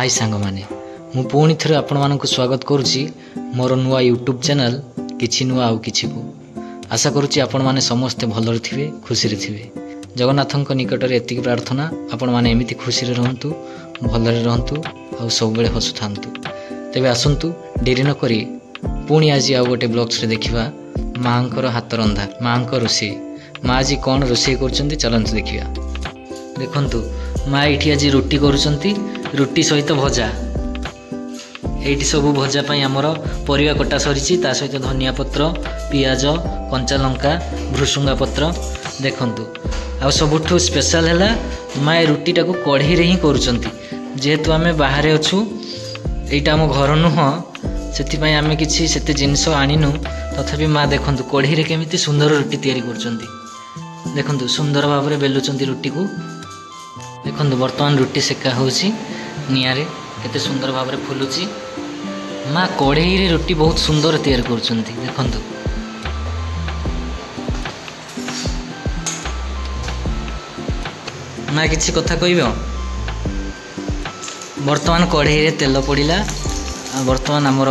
हाय सांग माने मु पुणी थे आपण मानक स्वागत करुच्ची मोर नुआ यूट्यूब चैनल किछि नुआ आउ किछि को आशा करुच्ची आपण माने समस्ते भलरे थिबे खुशी थिबे। जगन्नाथଙ୍କ निकटरे एतिक प्रार्थना आपण माने एमिति खुशी रे रहंतु भलरे रहंतु आ सब बेले हसुथांतु। तेबे आसंतु देरी न करी पुणी आज आउ गोटे ब्लॉग्स रे देखिबा मांकर हाथ रंधा मांकर रोषे माँ आज कौन रोषे कर चलतु देखिया। देखंतु माँ ये आज रुटी करुँच रुटी सहित भजा ये सब भजा आमर परिवा कटा सरी सहित धनिया पत्र पियाज कंचा लंका भृसुंगा पत्र देखंतु आ सबुठु स्पेशल है माँ रुटीटा को कढ़ई रे ही करेतु आम बाहर अच्छु यहाँ आम घर नुह से आम कि जिनस आणीनु तथापि माँ देखंतु कढ़ई रे केमिति सुंदर रुटी तैयारी कर देखंतु सुंदर भाव में बेलुंट रुटी को देखंतु वर्तमान रुटी सेका होची नियारे केते सुंदर भाव में फुलुची माँ कढ़ई रे रुटी बहुत सुंदर तैयार करछंती। देखंतु माँ किछि कथा कहबो वर्तमान कढ़ई रे तेल पड़िला वर्तमान आमर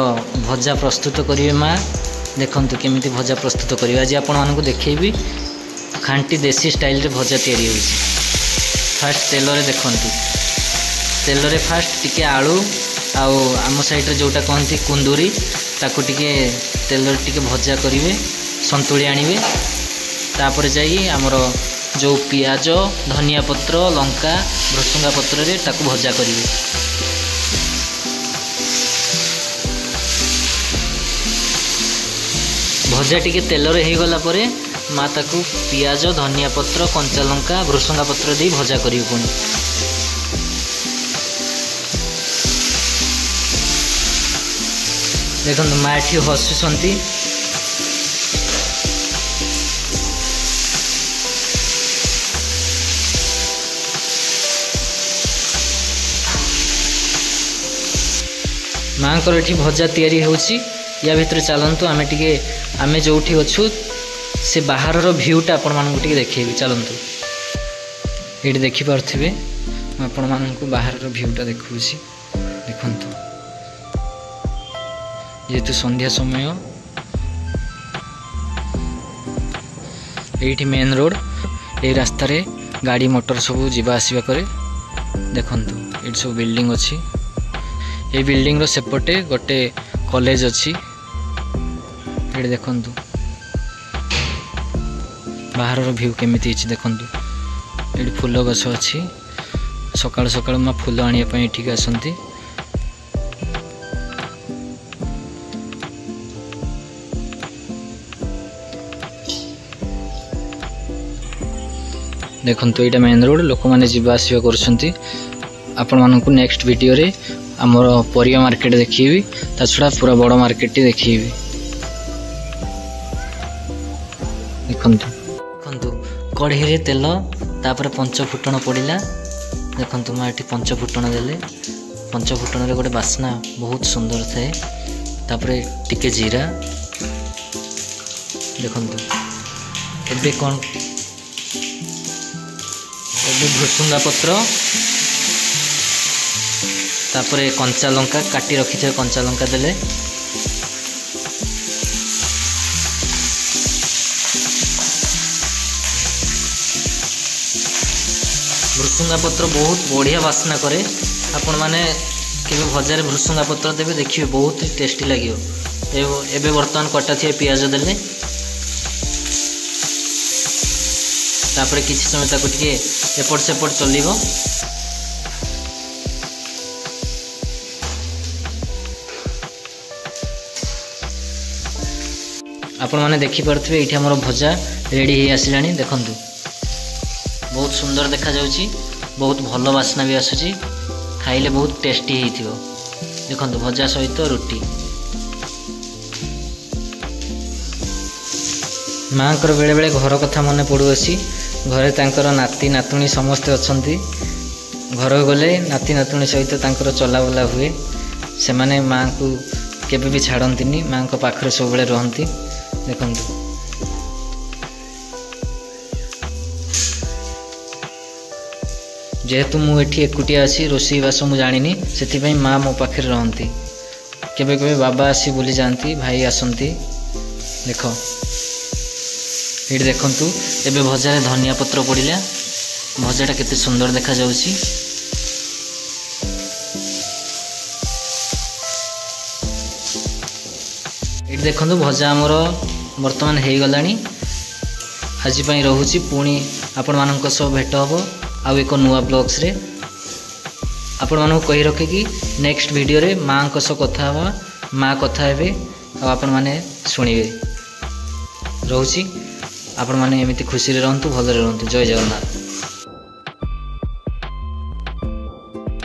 भजा प्रस्तुत करिवे माँ देखंतु केमिति भजा प्रस्तुत करिवे आज आपण मानकु देखैबी खांटी देसी स्टाइल रे भजा तैयारी होची। फास्ट तेल रे देखंतु तेल रे फास्ट टिके आलू आउ आम साइड रे जोटा कहती कुंदूरी ताकू टिके तेल रे टिके भजा करिवे संतुली आनिवे तापर जाई आमर जो पियाज धनिया पत्र लंका भृसुंगा पत्र रे ताकू भजा करिवे। भजा टिके तेल रे हे गला परे माँ ताकू पियाज धनिया पत्र कंचा लंका भृसुंगा पत्र दे भजा करी पुणी देखो माँ एठी हसुंती माँ को एठी भजा तैयारी होची या भितर चलतु आमे टिके आमे जोठी अच्छु से बाहर भ्यूटा आपण मानक देखी चलतु ये देखिपे आपण मानक बाहर भ्यूटा देखुची देखंतु जेतु संध्या समय ये मेन रोड ये रास्ता रे गाड़ी मोटर सब जीवा आसवा करे देखंतु ये सब बिल्डिंग अच्छी ये बिल्डिंग रो सेपटे गोटे कॉलेज अच्छी ये देखंतु बाहर भ्यू केमिति देखंतु ये फूल गछ अच्छी सकाल सकाल माँ फूल आने ठीक आसती देखंतु ये मेन रोड लोक मैंने जीवा आसवा कर आपण मानक नेक्स्ट वीडियो रे आमर परिया मार्केट देखी ता छड़ा पूरा बड़ मार्केट टी देखी देखंतु देखंतु कढ़ई रे तेल तापर पंच फुटण पड़िला देखंतु माँ ये पंच फुटण देले पंच फुटण रे गोटे बास्ना बहुत सुंदर थाए तापर टिके जीरा देखंतु एबे कौन भृसुंगा पत्र तापर कंचा लंका काटी रखी थे कंचा लंका देले भृसुंगा पत्र बहुत बढ़िया बास्ना करे आपण माने केबे भजार भृसुंगा पत्र देबे देखिए बहुत टेस्टी लगे। एबे वर्तमान कटा थी पियाज देले तापर किसी समय ताको टिके एपट सेपट चलिबो आपण माने देखि पारथिबे एठी हमर भजा रेडी हे आसिलानी देखंतु बहुत सुंदर देखा जाउची बहुत भल बास्ना भी आसुची खाइले बहुत टेस्टी हेइथिबो देखंतु भजा सहित रुटी माँ को बेले बेले घर कथा मन पड़ुअसी घरे तांकर नाती नातुणी समस्ते अच्छंती घर गले नाती नातुणी सहित तांकर चलाबला हुए से माने माँ को केबे भी छाड़ंतीनी माँ को पाखरे सब बेले रहंती देखंतु जेहेतु मुझे एकुटिया अच्छी रोषई बास मुझे जानी से माँ मो पाखे रहती केबे केबे बाबा आसी बुली जाती भाई आसती देख ये देखु एबे भजा धनिया पत्र पड़ा भजाटा केते सुंदर देखा जाउची। ये देखु भजा आमर बर्तमान हो गलानी आज रोची पुणी आपण मानक सह भेट हम आउ एक नुआ ब्लॉग्स रे आपण मानक कही रखे कि नेक्स्ट वीडियो रे माँ को सह कथा हवा माँ कथा हेबे आपण माने शुणिबे। रोची आपण माने एमिति खुशी रे रहंतु भल रे रहंतु। जय जगन्नाथ।